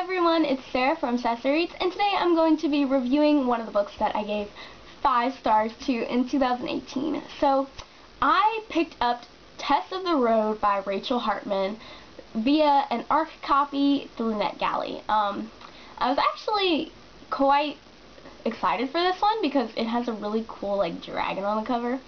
everyone, it's Sarah from Sasser Reads, and today I'm going to be reviewing one of the books that I gave 5 stars to in 2018. So, I picked up Tess of the Road by Rachel Hartman via an ARC copy through NetGalley. I was actually quite excited for this one because it has a really cool dragon on the cover,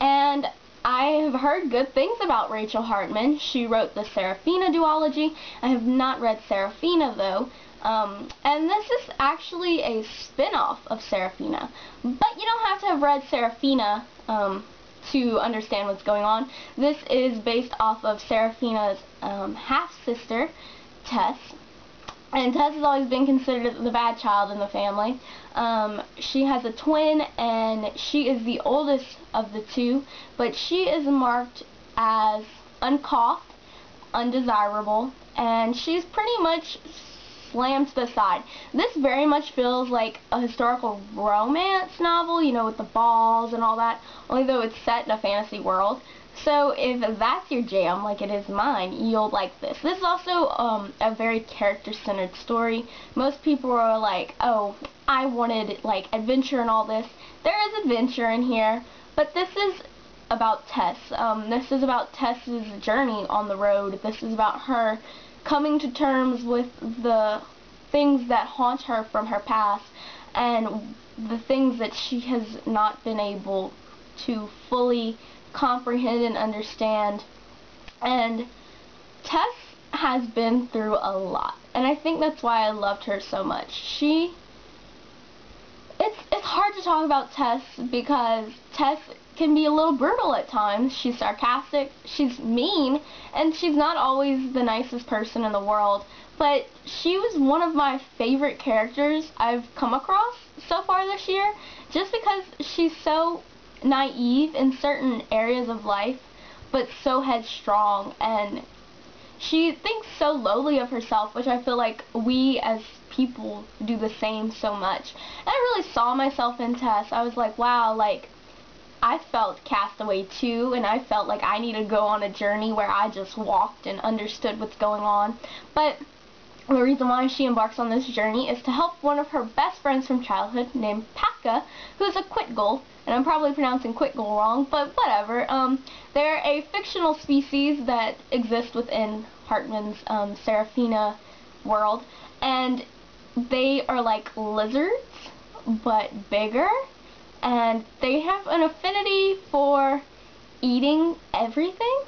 and I have heard good things about Rachel Hartman. She wrote the Seraphina duology. I have not read Seraphina though, and this is actually a spin-off of Seraphina. But you don't have to have read Seraphina to understand what's going on. This is based off of Seraphina's half-sister, Tess. And Tess has always been considered the bad child in the family. She has a twin, and she is the oldest of the two, but she is marked as uncouth, undesirable, and she's pretty much slammed to the side. This very much feels like a historical romance novel, you know, with the balls and all that, only though it's set in a fantasy world. So if that's your jam, like it is mine, you'll like this. This is also a very character-centered story. Most people are like, oh, I wanted adventure and all this. There is adventure in here, but this is about Tess. This is about Tess's journey on the road. This is about her coming to terms with the things that haunt her from her past and the things that she has not been able to fully comprehend and understand. And Tess has been through a lot, and I think that's why I loved her so much. It's hard to talk about Tess because Tess can be a little brutal at times. She's sarcastic, she's mean, and she's not always the nicest person in the world, but she was one of my favorite characters I've come across so far this year, just because she's so naive in certain areas of life, but so headstrong, and she thinks so lowly of herself, which I feel like we as people do the same so much. And I really saw myself in Tess. I was like, wow, I felt castaway too, and I felt like I needed to go on a journey where I just walked and understood what's going on. But the reason why she embarks on this journey is to help one of her best friends from childhood named Patka, who's a Quitgul, and I'm probably pronouncing Quitgul wrong, but whatever. They're a fictional species that exist within Hartman's Seraphina world, and they are like lizards, but bigger, and they have an affinity for eating everything,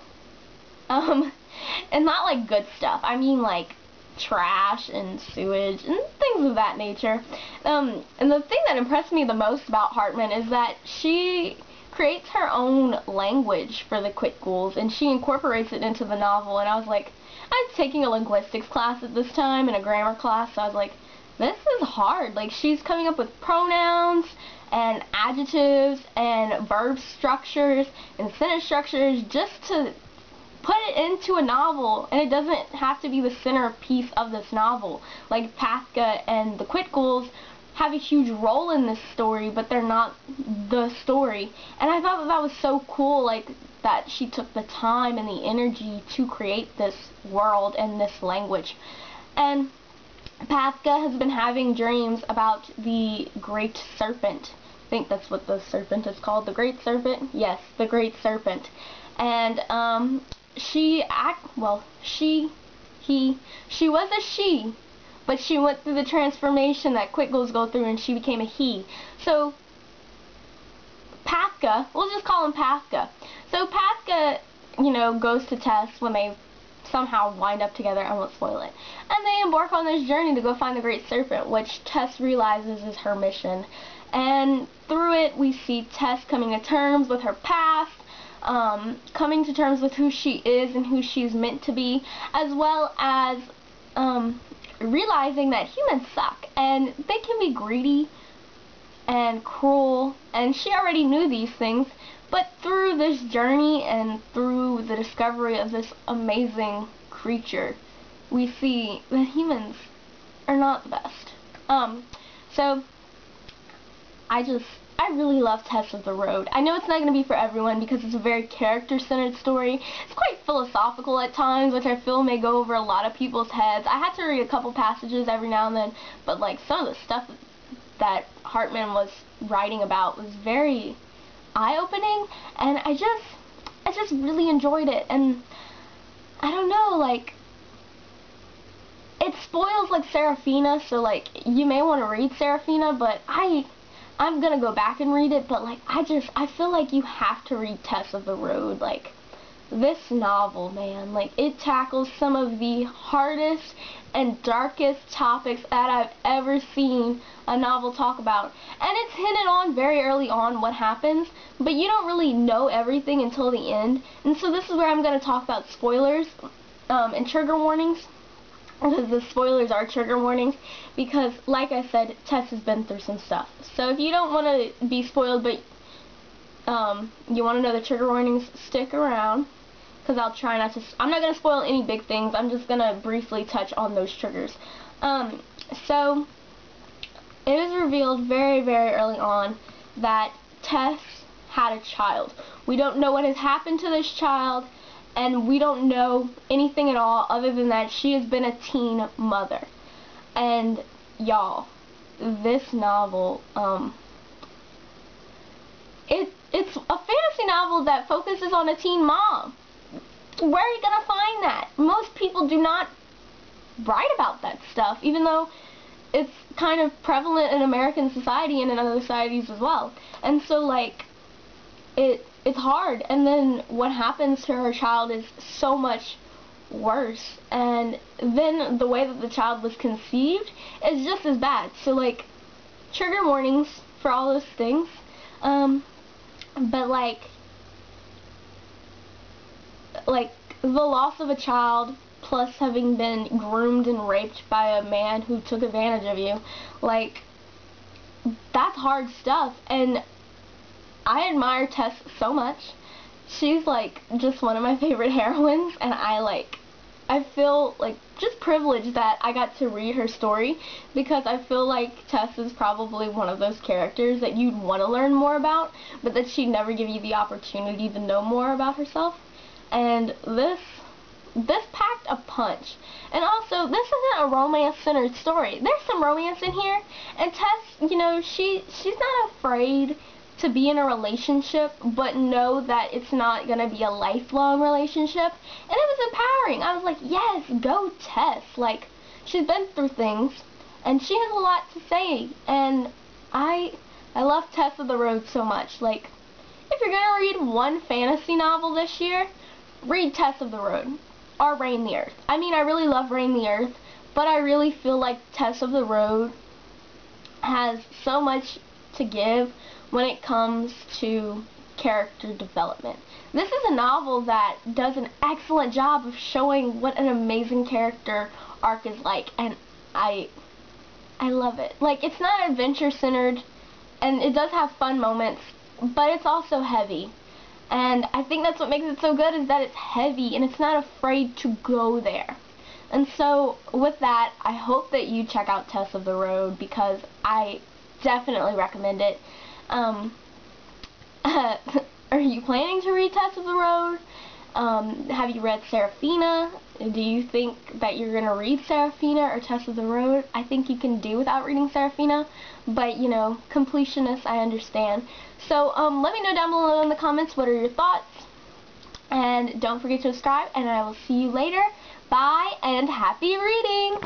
and not like good stuff. I mean like trash and sewage and things of that nature. And the thing that impressed me the most about Hartman is that she creates her own language for the Quitguls, and she incorporates it into the novel. And I was like, I was taking a linguistics class at this time and a grammar class, so I was like, this is hard. Like, she's coming up with pronouns and adjectives and verb structures and sentence structures just to put it into a novel, and it doesn't have to be the centerpiece of this novel. Like, Patka and the Quitguls have a huge role in this story, but they're not the story. And I thought that was so cool, that she took the time and the energy to create this world and this language. And Patka has been having dreams about the Great Serpent. I think that's what the serpent is called. The Great Serpent? Yes, the Great Serpent. And she was a she, but she went through the transformation that Quitguls go through, and she became a he. So Patka, we'll just call him Patka. So Patka, goes to Tess when they somehow wind up together. I won't spoil it. And they embark on this journey to go find the Great Serpent, which Tess realizes is her mission. And through it, we see Tess coming to terms with her past, coming to terms with who she is and who she's meant to be, as well as realizing that humans suck, and they can be greedy and cruel, and she already knew these things, but through this journey and through the discovery of this amazing creature, we see that humans are not the best. So I just I really love Tess of the Road. I know it's not going to be for everyone because it's a very character-centered story. It's quite philosophical at times, which I feel may go over a lot of people's heads. I had to read a couple passages every now and then, but like some of the stuff that Hartman was writing about was very eye-opening, and I just really enjoyed it. And I don't know, like, it spoils like Serafina, so like you may want to read Serafina, but I'm gonna go back and read it. But like I feel like you have to read Tess of the Road. Like, this novel, man, like it tackles some of the hardest and darkest topics that I've ever seen a novel talk about. And it's hinted on very early on what happens, but you don't really know everything until the end. And so this is where I'm going to talk about spoilers and trigger warnings. Because the spoilers are trigger warnings, because like I said, Tess has been through some stuff. So if you don't want to be spoiled, but you want to know the trigger warnings, stick around, because I'll try not to. I'm not going to spoil any big things. I'm just going to briefly touch on those triggers. So it was revealed very, very early on that Tess had a child. We don't know what has happened to this child, and we don't know anything at all other than that she has been a teen mother. And y'all, this novel, it's a fantasy novel that focuses on a teen mom. Where are you gonna find that? Most people do not write about that stuff, even though it's kind of prevalent in American society and in other societies as well. And so like, it's hard, and then what happens to her child is so much worse, and then the way that the child was conceived is just as bad. So like, trigger warnings for all those things, but like the loss of a child plus having been groomed and raped by a man who took advantage of you, like, that's hard stuff. And I admire Tess so much. She's like just one of my favorite heroines, and I feel like just privileged that I got to read her story, because I feel like Tess is probably one of those characters that you'd want to learn more about, but that she'd never give you the opportunity to know more about herself. And this packed a punch. And also, this isn't a romance-centered story. There's some romance in here, and Tess, you know, she's not afraid to be in a relationship, but know that it's not going to be a lifelong relationship. And it was empowering. I was like, yes, go Tess. Like, she's been through things, and she has a lot to say. And I love Tess of the Road so much. Like, if you're going to read one fantasy novel this year, read Tess of the Road, or Reign the Earth. I mean, I really love Reign the Earth, but I really feel like Tess of the Road has so much to give when it comes to character development. This is a novel that does an excellent job of showing what an amazing character arc is like, and I love it. Like, it's not adventure-centered, and it does have fun moments, but it's also heavy. And I think that's what makes it so good, is that it's heavy, and it's not afraid to go there. And so, with that, I hope that you check out Tess of the Road, because I definitely recommend it. Are you planning to read Tess of the Road? Have you read Serafina? Do you think that you're going to read Serafina or Tess of the Road? I think you can do without reading Serafina, but, you know, completionists, I understand. So, let me know down below in the comments what are your thoughts, and don't forget to subscribe, and I will see you later. Bye, and happy reading!